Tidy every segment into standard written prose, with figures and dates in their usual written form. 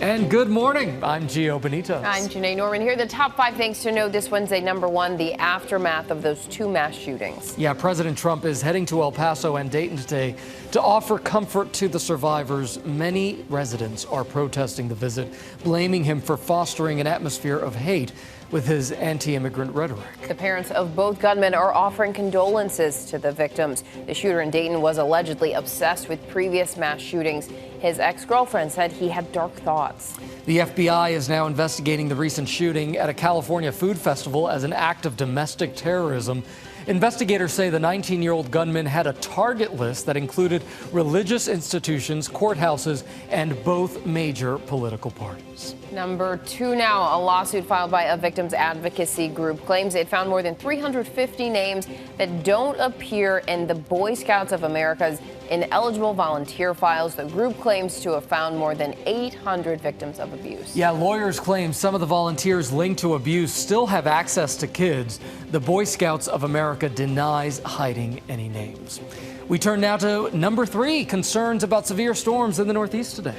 And good morning. I'm Gio Benitez. I'm Janae Norman. Here are the top 5 things to know this Wednesday. Number 1, the aftermath of those 2 mass shootings. Yeah, President Trump is heading to El Paso and Dayton today to offer comfort to the survivors. Many residents are protesting the visit, blaming him for fostering an atmosphere of hate with his anti-immigrant rhetoric. The parents of both gunmen are offering condolences to the victims. The shooter in Dayton was allegedly obsessed with previous mass shootings. His ex-girlfriend said he had dark thoughts. The FBI is now investigating the recent shooting at a California food festival as an act of domestic terrorism. Investigators say the 19-year-old gunman had a target list that included religious institutions, courthouses, and both major political parties. Number 2 now, a lawsuit filed by a victims advocacy group claims it found more than 350 names that don't appear in the Boy Scouts of America's ineligible volunteer files. The group claims to have found more than 800 victims of abuse. Yeah, lawyers claim some of the volunteers linked to abuse still have access to kids. The Boy Scouts of America denies hiding any names. We turn now to number 3, concerns about severe storms in the Northeast today.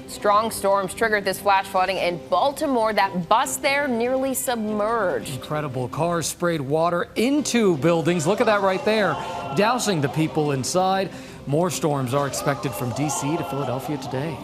Strong storms triggered this flash flooding in Baltimore. That bus there nearly submerged. Incredible. Cars sprayed water into buildings. Look at that right there, dousing the people inside. More storms are expected from D.C. to Philadelphia today.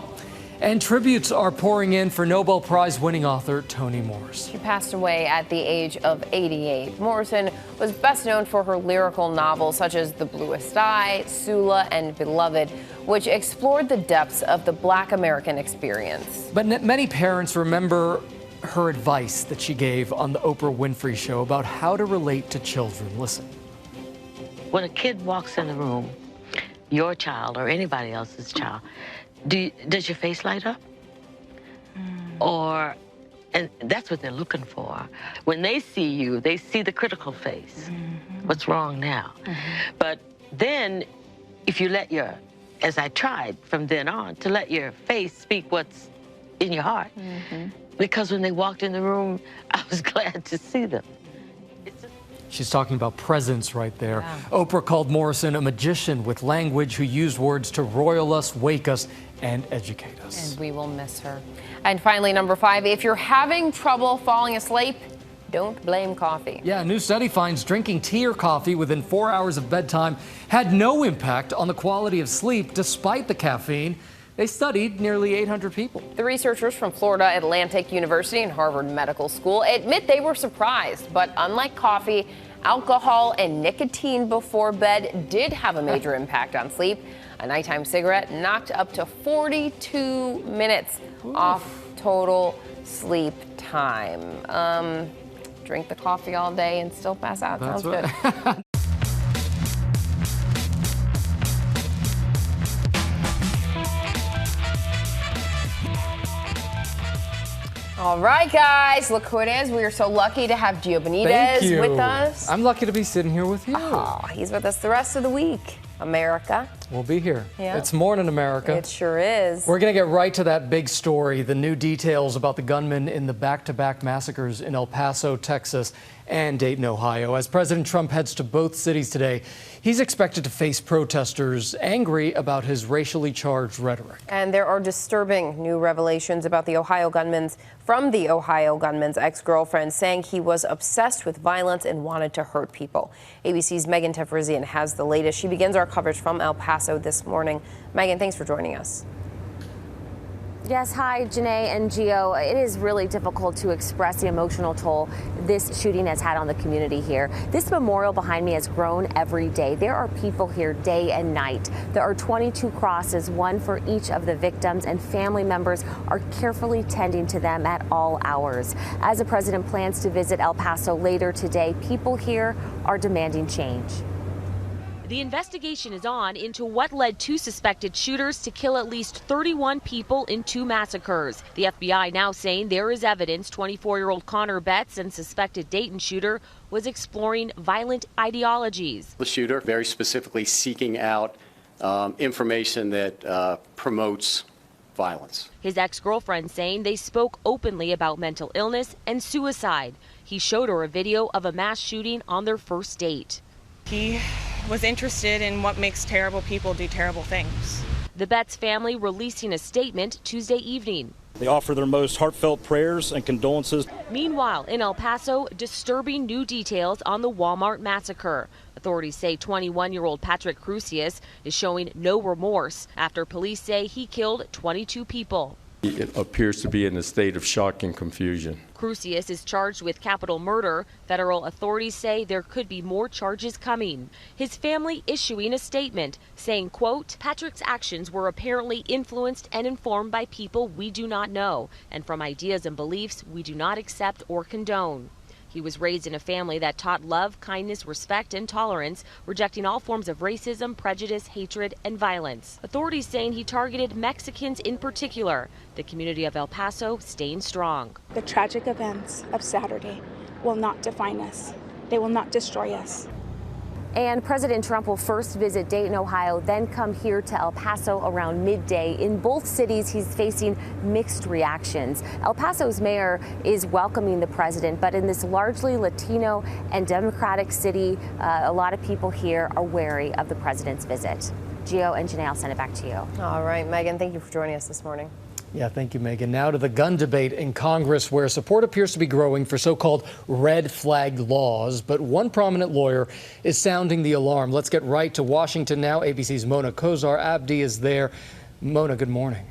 And tributes are pouring in for Nobel Prize winning author Toni Morrison. She passed away at the age of 88. Morrison was best known for her lyrical novels such as The Bluest Eye, Sula, and Beloved, which explored the depths of the Black American experience. But many parents remember her advice that she gave on the Oprah Winfrey Show about how to relate to children. Listen. When a kid walks in the room, your child or anybody else's child, does your face light up? And that's what they're looking for. When they see you, they see the critical face. What's wrong now? But then, if you let as I tried from then on, to let your face speak what's in your heart. Because when they walked in the room, I was glad to see them. She's talking about presence right there. Yeah. Oprah called Morrison a magician with language who used words to roil us, wake us, and educate us. And we will miss her. And finally, number 5, if you're having trouble falling asleep, don't blame coffee. Yeah, a new study finds drinking tea or coffee within 4 hours of bedtime had no impact on the quality of sleep despite the caffeine. They studied nearly 800 people. The researchers from Florida Atlantic University and Harvard Medical School admit they were surprised, but unlike coffee, alcohol and nicotine before bed did have a major impact on sleep. A nighttime cigarette knocked up to 42 minutes off total sleep time. Drink the coffee all day and still pass out. That's Sounds right. good. All right, guys, look who it is. We are so lucky to have Gio Benitez with us. I'm lucky to be sitting here with you. Oh, he's with us the rest of the week. America. We'll be here. Yeah. It's morning, America. It sure is. We're going to get right to that big story, the new details about the gunmen in the back-to-back massacres in El Paso, Texas, and Dayton, Ohio. As President Trump heads to both cities today, he's expected to face protesters angry about his racially charged rhetoric. And there are disturbing new revelations about the Ohio gunman's ex-girlfriend, saying he was obsessed with violence and wanted to hurt people. ABC's Megan Tefrizian has the latest. She begins our coverage from El Paso this morning. Megan, thanks for joining us. Yes, hi, Janae and Gio. It is really difficult to express the emotional toll this shooting has had on the community here. This memorial behind me has grown every day. There are people here day and night. There are 22 crosses, one for each of the victims, and family members are carefully tending to them at all hours. As the president plans to visit El Paso later today, people here are demanding change. The investigation is on into what led 2 suspected shooters to kill at least 31 people in 2 massacres. The FBI now saying there is evidence 24-year-old Connor Betts and suspected Dayton shooter was exploring violent ideologies. The shooter very specifically seeking out information that promotes violence. His ex-girlfriend saying they spoke openly about mental illness and suicide. He showed her a video of a mass shooting on their first date. He was interested in what makes terrible people do terrible things. The Betts family releasing a statement Tuesday evening. They offer their most heartfelt prayers and condolences. Meanwhile, in El Paso, disturbing new details on the Walmart massacre. Authorities say 21-year-old Patrick Crusius is showing no remorse after police say he killed 22 people. He appears to be in a state of shock and confusion. Crusius is charged with capital murder. Federal authorities say there could be more charges coming. His family issuing a statement saying, quote, Patrick's actions were apparently influenced and informed by people we do not know and from ideas and beliefs we do not accept or condone. He was raised in a family that taught love, kindness, respect, and tolerance, rejecting all forms of racism, prejudice, hatred, and violence. Authorities saying he targeted Mexicans in particular. The community of El Paso staying strong. The tragic events of Saturday will not define us. They will not destroy us. And President Trump will first visit Dayton, Ohio, then come here to El Paso around midday. In both cities, he's facing mixed reactions. El Paso's mayor is welcoming the president, but in this largely Latino and Democratic city, a lot of people here are wary of the president's visit. Gio and Janae, I'll send it back to you. All right, Megan, thank you for joining us this morning. Yeah, thank you, Megan. Now to the gun debate in Congress, where support appears to be growing for so-called red flag laws. But one prominent lawyer is sounding the alarm. Let's get right to Washington now. ABC's Mona Kozar-Abdi is there. Mona, good morning.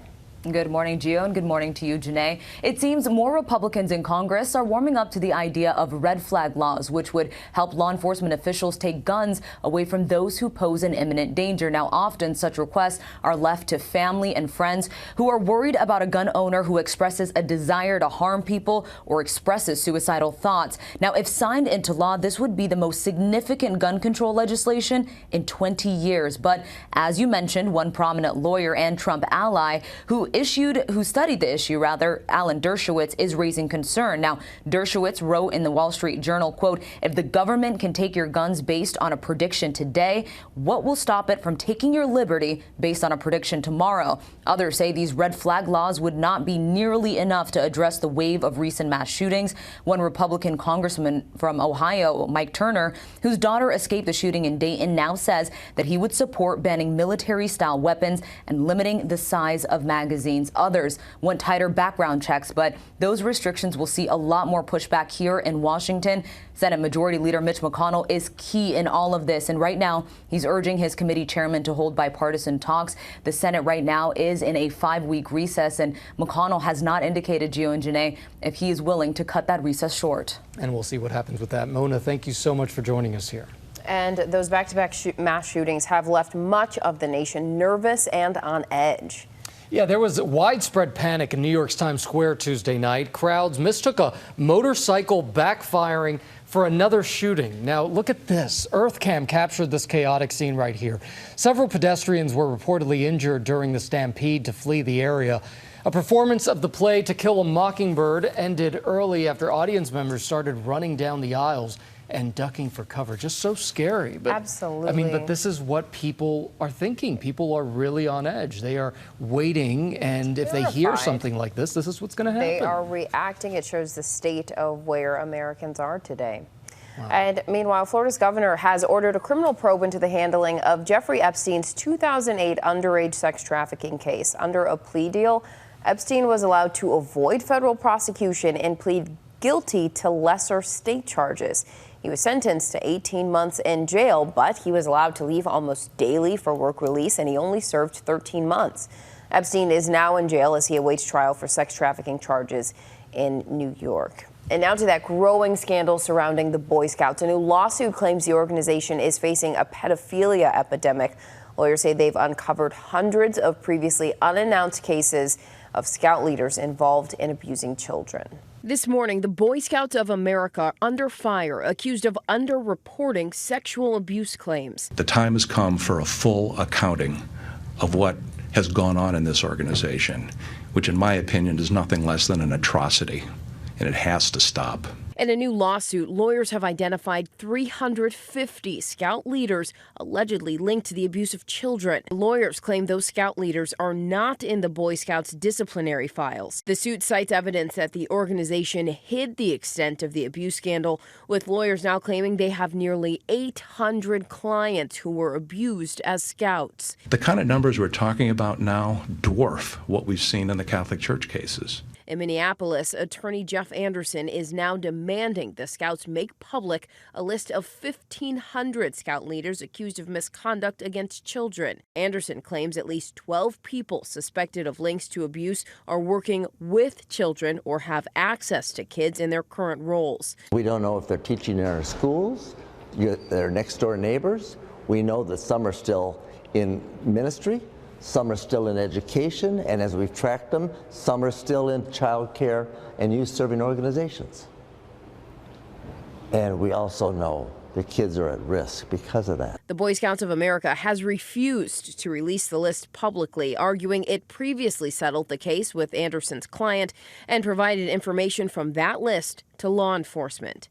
Good morning, Gio, and good morning to you, Janae. It seems more Republicans in Congress are warming up to the idea of red flag laws, which would help law enforcement officials take guns away from those who pose an imminent danger. Now, often such requests are left to family and friends who are worried about a gun owner who expresses a desire to harm people or expresses suicidal thoughts. Now, if signed into law, this would be the most significant gun control legislation in 20 years. But as you mentioned, one prominent lawyer and Trump ally who studied the issue, Alan Dershowitz, is raising concern. Now, Dershowitz wrote in the Wall Street Journal, quote, if the government can take your guns based on a prediction today, what will stop it from taking your liberty based on a prediction tomorrow? Others say these red flag laws would not be nearly enough to address the wave of recent mass shootings. One Republican congressman from Ohio, Mike Turner, whose daughter escaped the shooting in Dayton, now says that he would support banning military-style weapons and limiting the size of magazines. Others want tighter background checks, but those restrictions will see a lot more pushback here in Washington. Senate Majority Leader Mitch McConnell is key in all of this, and right now he's urging his committee chairman to hold bipartisan talks. The Senate right now is in a 5-week recess, and McConnell has not indicated, Gio and Janae, if he is willing to cut that recess short. And we'll see what happens with that. Mona, thank you so much for joining us here. And those back-to-back mass shootings have left much of the nation nervous and on edge. Yeah, there was widespread panic in New York's Times Square Tuesday night. Crowds mistook a motorcycle backfiring for another shooting. Now, look at this. EarthCam captured this chaotic scene right here. Several pedestrians were reportedly injured during the stampede to flee the area. A performance of the play To Kill a Mockingbird ended early after audience members started running down the aisles and ducking for cover. Just so scary. But, absolutely. I mean, but this is what people are thinking. People are really on edge. They are waiting, and if they hear something like this, this is what's going to happen. They are reacting. It shows the state of where Americans are today. Wow. And meanwhile, Florida's governor has ordered a criminal probe into the handling of Jeffrey Epstein's 2008 underage sex trafficking case. Under a plea deal, Epstein was allowed to avoid federal prosecution and plead guilty to lesser state charges. He was sentenced to 18 months in jail, but he was allowed to leave almost daily for work release, and he only served 13 months. Epstein is now in jail as he awaits trial for sex trafficking charges in New York. And now to that growing scandal surrounding the Boy Scouts. A new lawsuit claims the organization is facing a pedophilia epidemic. Lawyers say they've uncovered hundreds of previously unannounced cases of Scout leaders involved in abusing children. This morning, the Boy Scouts of America are under fire, accused of underreporting sexual abuse claims. The time has come for a full accounting of what has gone on in this organization, which in my opinion is nothing less than an atrocity, and it has to stop. In a new lawsuit, lawyers have identified 350 Scout leaders allegedly linked to the abuse of children. Lawyers claim those Scout leaders are not in the Boy Scouts' disciplinary files. The suit cites evidence that the organization hid the extent of the abuse scandal, with lawyers now claiming they have nearly 800 clients who were abused as Scouts. The kind of numbers we're talking about now dwarf what we've seen in the Catholic Church cases. In Minneapolis, attorney Jeff Anderson is now demanding the Scouts make public a list of 1,500 Scout leaders accused of misconduct against children. Anderson claims at least 12 people suspected of links to abuse are working with children or have access to kids in their current roles. We don't know if they're teaching in our schools, their next door neighbors. We know that some are still in ministry. Some are still in education, and as we've tracked them, some are still in child care and youth-serving organizations. And we also know the kids are at risk because of that. The Boy Scouts of America has refused to release the list publicly, arguing it previously settled the case with Anderson's client and provided information from that list to law enforcement.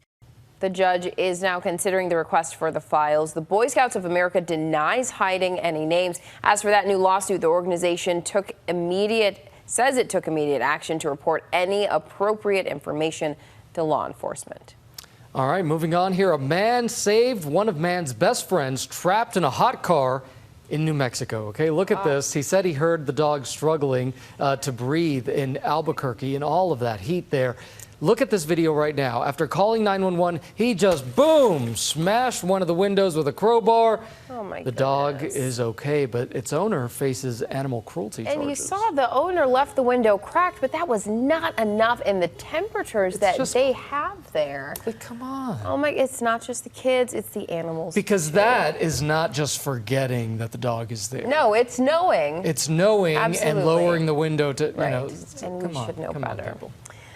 The judge is now considering the request for the files. The Boy Scouts of America denies hiding any names. As for that new lawsuit, the organization says it took immediate action to report any appropriate information to law enforcement. All right, moving on here. A man saved one of man's best friends trapped in a hot car in New Mexico. Okay, look at this. He said he heard the dog struggling to breathe in Albuquerque and all of that heat there. Look at this video right now. After calling 911, he just, boom, smashed one of the windows with a crowbar. Oh my The dog is okay, but its owner faces animal cruelty charges. And you saw the owner left the window cracked, but that was not enough in the temperatures that they have there. But come on. Oh my, it's not just the kids, it's the animals. Because that is not just forgetting that the dog is there. No, it's knowing. It's knowing Absolutely. and lowering the window to, Right. you know, And we should know better. people.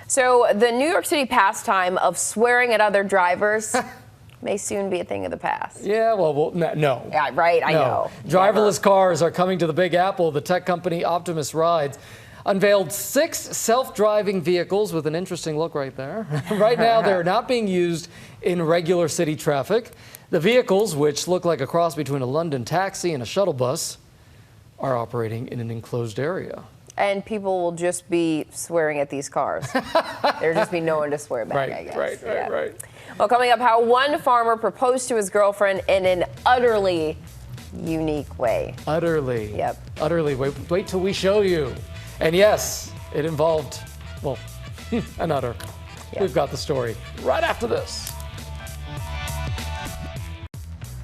So the New York City pastime of swearing at other drivers may soon be a thing of the past. Yeah, well, no. Yeah, right, I know. Driverless cars are coming to the Big Apple. The tech company Optimus Rides unveiled 6 self-driving vehicles with an interesting look right there. Right now, they're not being used in regular city traffic. The vehicles, which look like a cross between a London taxi and a shuttle bus, are operating in an enclosed area. And people will just be swearing at these cars. There'll just be no one to swear back, I guess. Right. Well, coming up, how one farmer proposed to his girlfriend in an utterly unique way. Utterly. Yep. Utterly. Wait till we show you. And yes, it involved, well, an udder. Yep. We've got the story right after this.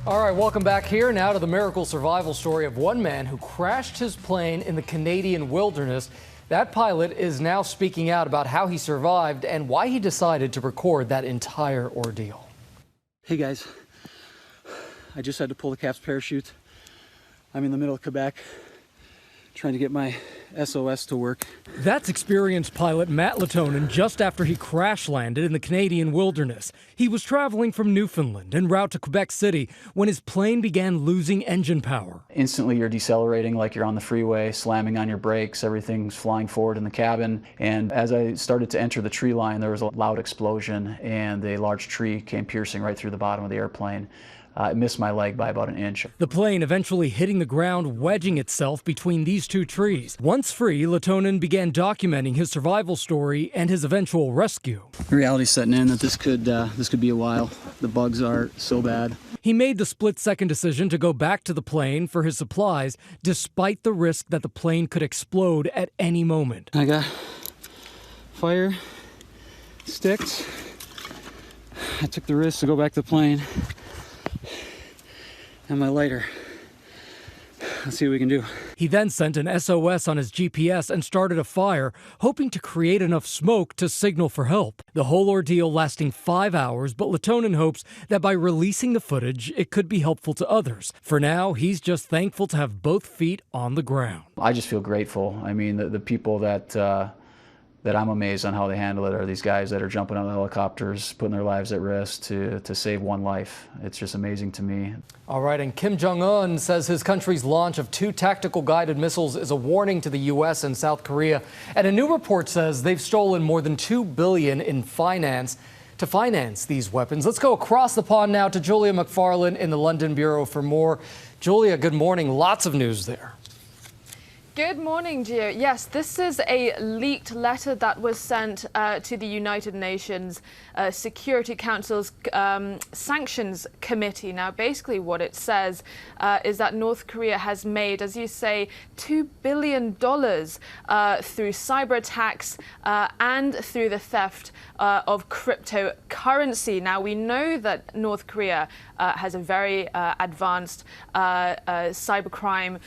All right, welcome back here now to the miracle survival story of one man who crashed his plane in the Canadian wilderness. That pilot is now speaking out about how he survived and why he decided to record that entire ordeal. Hey guys, I just had to pull the cap's parachute. I'm in the middle of Quebec trying to get my SOS to work. That's experienced pilot Matt Latonen just after he crash landed in the Canadian wilderness. He was traveling from Newfoundland en route to Quebec City when his plane began losing engine power. Instantly you're decelerating like you're on the freeway, slamming on your brakes, everything's flying forward in the cabin. And as I started to enter the tree line, there was a loud explosion and a large tree came piercing right through the bottom of the airplane. It missed my leg by about an inch. The plane eventually hitting the ground, wedging itself between these two trees. Once free, Latonen began documenting his survival story and his eventual rescue. Reality's setting in that this could be a while. The bugs are so bad. He made the split-second decision to go back to the plane for his supplies, despite the risk that the plane could explode at any moment. I got fire, sticks. I took the risk to go back to the plane. And my lighter. Let's see what we can do. He then sent an SOS on his GPS and started a fire, hoping to create enough smoke to signal for help. The whole ordeal lasting 5 hours, but Latonen hopes that by releasing the footage, it could be helpful to others. For now, he's just thankful to have both feet on the ground. I just feel grateful. I mean, the people that I'm amazed on how they handle it are these guys that are jumping out of helicopters, putting their lives at risk to save one life. It's just amazing to me. All right, and Kim Jong-un says his country's launch of 2 tactical guided missiles is a warning to the U.S. and South Korea. And a new report says they've stolen more than $2 billion in finance to finance these weapons. Let's go across the pond now to Julia McFarlane in the London Bureau for more. Julia, good morning. Lots of news there. Good morning, Gio. Yes, this is a leaked letter that was sent to the United Nations Security Council's Sanctions Committee. Now, basically what it says is that North Korea has made, as you say, $2 billion through cyber attacks and through the theft of cryptocurrency. Now, we know that North Korea has a very advanced cybercrime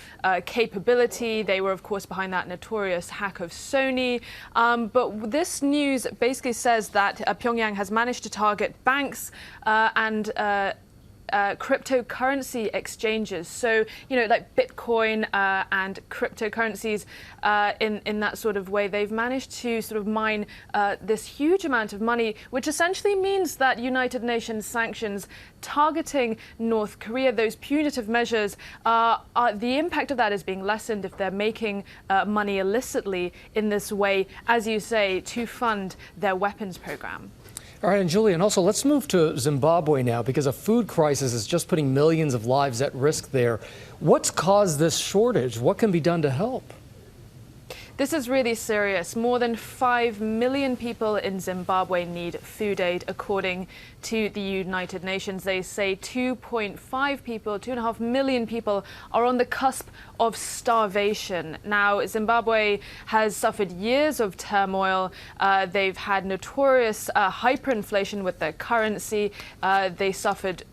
capability. They were, of course, behind that notorious hack of Sony. But this news basically says that Pyongyang has managed to target banks and cryptocurrency exchanges. So, you know, like Bitcoin and cryptocurrencies in that sort of way, they've managed to sort of mine this huge amount of money, which essentially means that United Nations sanctions targeting North Korea, those punitive measures, the impact of that is being lessened if they're making money illicitly in this way, as you say, to fund their weapons program. All right, and Julia, and also let's move to Zimbabwe now, because a food crisis is just putting millions of lives at risk there. What's caused this shortage? What can be done to help? This is really serious. More than 5 million people in Zimbabwe need food aid, according to the United Nations. They say 2.5 million people are on the cusp of starvation. Now, Zimbabwe has suffered years of turmoil. They've had notorious hyperinflation with their currency. They suffered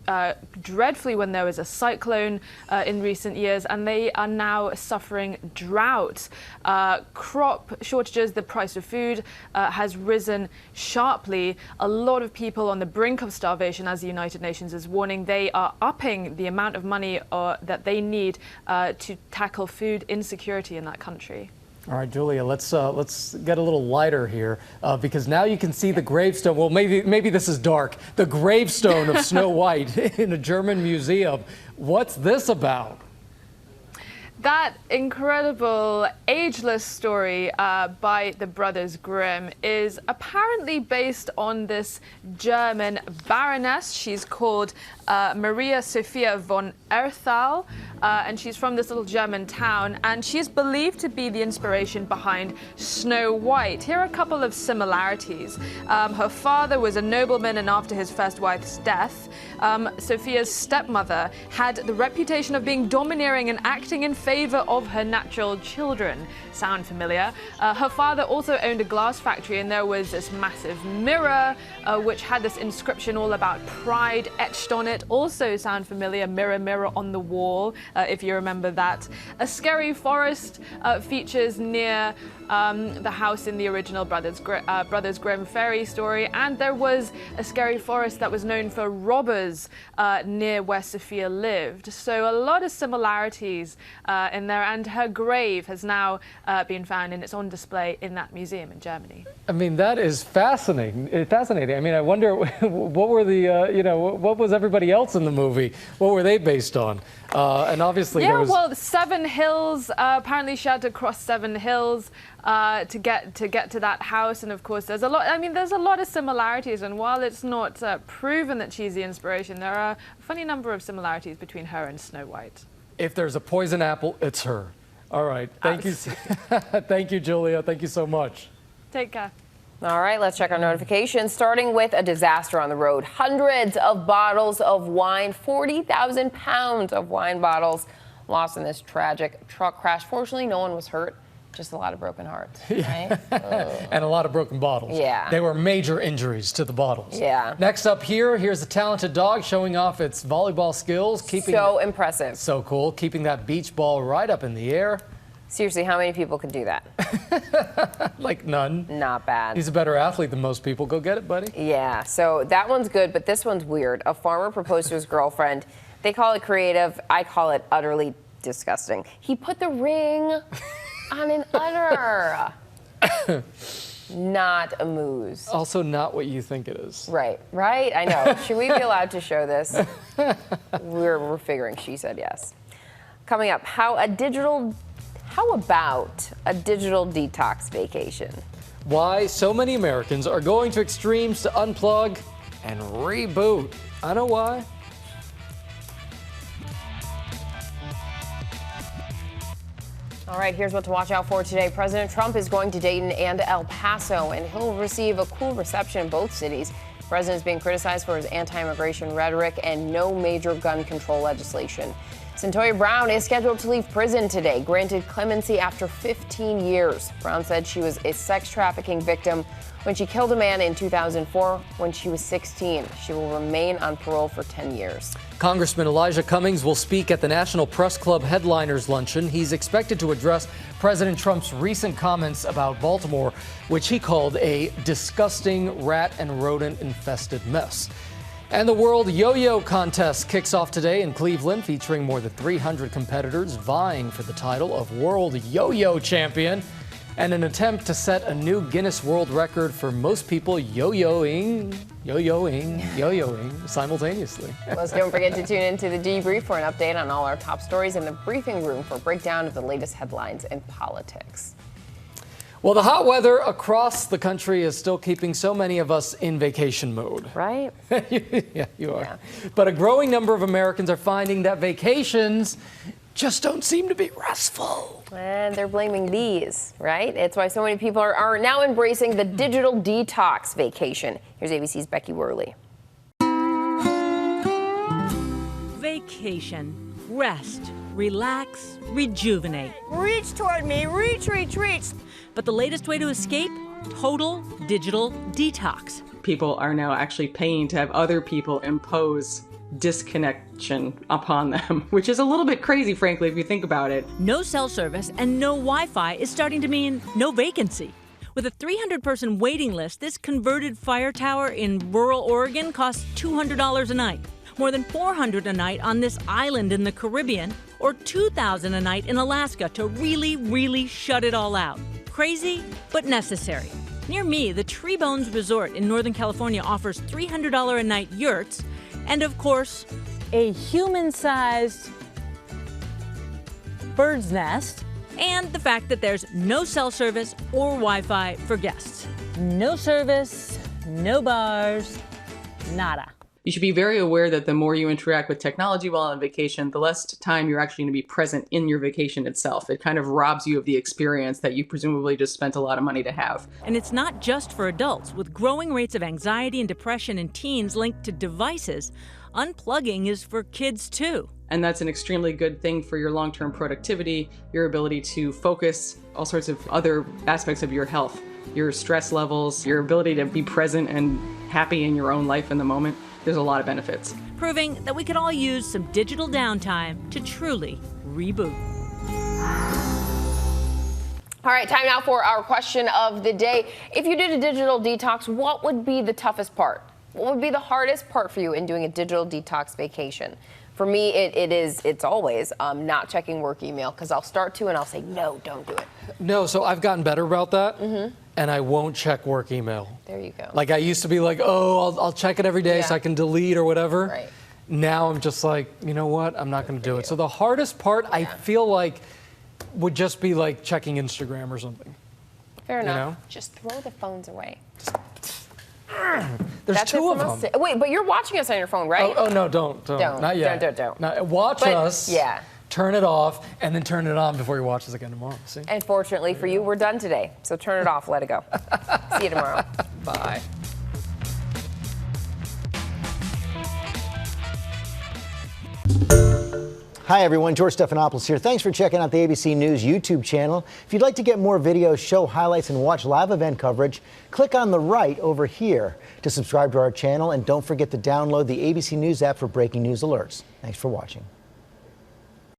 dreadfully when there was a cyclone in recent years, and they are now suffering drought. Crop shortages, the price of food has risen sharply. A lot of people on the brink of starvation, as the United Nations is warning. They are upping the amount of money that they need to tackle food insecurity in that country. All right, Julia, let's get a little lighter here because now you can see the gravestone. Well, maybe this is dark. The gravestone of Snow White in a German museum. What's this about? That incredible ageless story by the Brothers Grimm is apparently based on this German baroness. She's called Maria Sophia von Erthal, and she's from this little German town, and she's believed to be the inspiration behind Snow White. Here are a couple of similarities. Her father was a nobleman, and after his first wife's death, Sophia's stepmother had the reputation of being domineering and acting in favor of her natural children. Sound familiar? Her father also owned a glass factory, and there was this massive mirror which had this inscription all about pride etched on it. Also sound familiar? Mirror, mirror on the wall, if you remember that. A scary forest features near the house in the original Brothers Grimm fairy story, and there was a scary forest that was known for robbers near where Sophia lived. So a lot of similarities in there, and her grave has now been found, and it's on display in that museum in Germany. I mean, that is fascinating. I mean, I wonder what were the, what was everybody else in the movie? What were they based on? And obviously there was... well, 7 hills. Apparently she had to cross 7 hills to get to that house, and of course there's a lot. I mean, there's a lot of similarities, and while it's not proven that she's the inspiration, there are a funny number of similarities between her and Snow White. If there's a poison apple, it's her. All right, thank you. Thank you, Julia. Thank you so much. Take care. All right, let's check our notifications, starting with a disaster on the road. Hundreds of bottles of wine, 40,000 pounds of wine bottles lost in this tragic truck crash. Fortunately, no one was hurt, just a lot of broken hearts, right? And a lot of broken bottles. Yeah. They were major injuries to the bottles. Yeah. Next up here's a talented dog showing off its volleyball skills. So impressive. So cool, keeping that beach ball right up in the air. Seriously, how many people can do that? Like none. Not bad. He's a better athlete than most people. Go get it, buddy. Yeah, so that one's good, but this one's weird. A farmer proposed to his girlfriend. They call it creative. I call it utterly disgusting. He put the ring on an udder. Not a moose. Also not what you think it is. Right, I know. Should we be allowed to show this? We're figuring she said yes. Coming up, how a digital How about a digital detox vacation? Why so many Americans are going to extremes to unplug and reboot. I know why. All right, here's what to watch out for today. President Trump is going to Dayton and El Paso, and he'll receive a cool reception in both cities. The president is being criticized for his anti-immigration rhetoric and no major gun control legislation. Centoya Brown is scheduled to leave prison today, granted clemency after 15 years. Brown said she was a sex trafficking victim when she killed a man in 2004 when she was 16. She will remain on parole for 10 years. Congressman Elijah Cummings will speak at the National Press Club Headliners Luncheon. He's expected to address President Trump's recent comments about Baltimore, which he called a disgusting rat and rodent infested mess. And the World Yo-Yo Contest kicks off today in Cleveland, featuring more than 300 competitors vying for the title of World Yo-Yo Champion, and an attempt to set a new Guinness World Record for most people yo-yoing simultaneously. Plus, don't forget to tune in to The Debrief for an update on all our top stories in the briefing room for a breakdown of the latest headlines in politics. Well, the hot weather across the country is still keeping so many of us in vacation mode. Right? Yeah, you are. Yeah. But a growing number of Americans are finding that vacations just don't seem to be restful. And they're blaming these, right? It's why so many people are now embracing the digital detox vacation. Here's ABC's Becky Worley. Vacation. Rest. Relax. Rejuvenate. Reach toward me. Reach, reach, reach. But the latest way to escape? Total digital detox. People are now actually paying to have other people impose disconnection upon them, which is a little bit crazy, frankly, if you think about it. No cell service and no Wi-Fi is starting to mean no vacancy. With a 300-person waiting list, this converted fire tower in rural Oregon costs $200 a night. More than $400 a night on this island in the Caribbean, or $2,000 a night in Alaska to really shut it all out. Crazy, but necessary. Near me, the Tree Bones Resort in Northern California offers $300 a night yurts, and of course, a human-sized bird's nest. And the fact that there's no cell service or Wi-Fi for guests. No service, no bars, nada. You should be very aware that the more you interact with technology while on vacation, the less time you're actually going to be present in your vacation itself. It kind of robs you of the experience that you presumably just spent a lot of money to have. And it's not just for adults. With growing rates of anxiety and depression in teens linked to devices, unplugging is for kids too. And that's an extremely good thing for your long-term productivity, your ability to focus, all sorts of other aspects of your health, your stress levels, your ability to be present and happy in your own life in the moment. There's a lot of benefits. Proving that we could all use some digital downtime to truly reboot. All right, time now for our question of the day. If you did a digital detox, what would be the toughest part? What would be the hardest part for you in doing a digital detox vacation? For me, it's always not checking work email, because I'll start to and I'll say, no, don't do it. No, so I've gotten better about that, and I won't check work email. There you go. Like I used to be like, oh, I'll check it every day so I can delete or whatever. Right. Now I'm just like, you know what? I'm not going to do it. So the hardest part, I feel like, would just be like checking Instagram or something. Fair enough. You know? Just throw the phones away. There's two of them. Wait, but you're watching us on your phone, right? Oh no, don't. Not yet. Don't. Watch us. Yeah. Turn it off, and then turn it on before you watch us again tomorrow. See? And fortunately for you, we're done today. So turn it off, let it go. See you tomorrow. Bye. Hi everyone, George Stephanopoulos here. Thanks for checking out the ABC News YouTube channel. If you'd like to get more videos, show highlights, and watch live event coverage, click on the right over here to subscribe to our channel, and don't forget to download the ABC News app for breaking news alerts. Thanks for watching.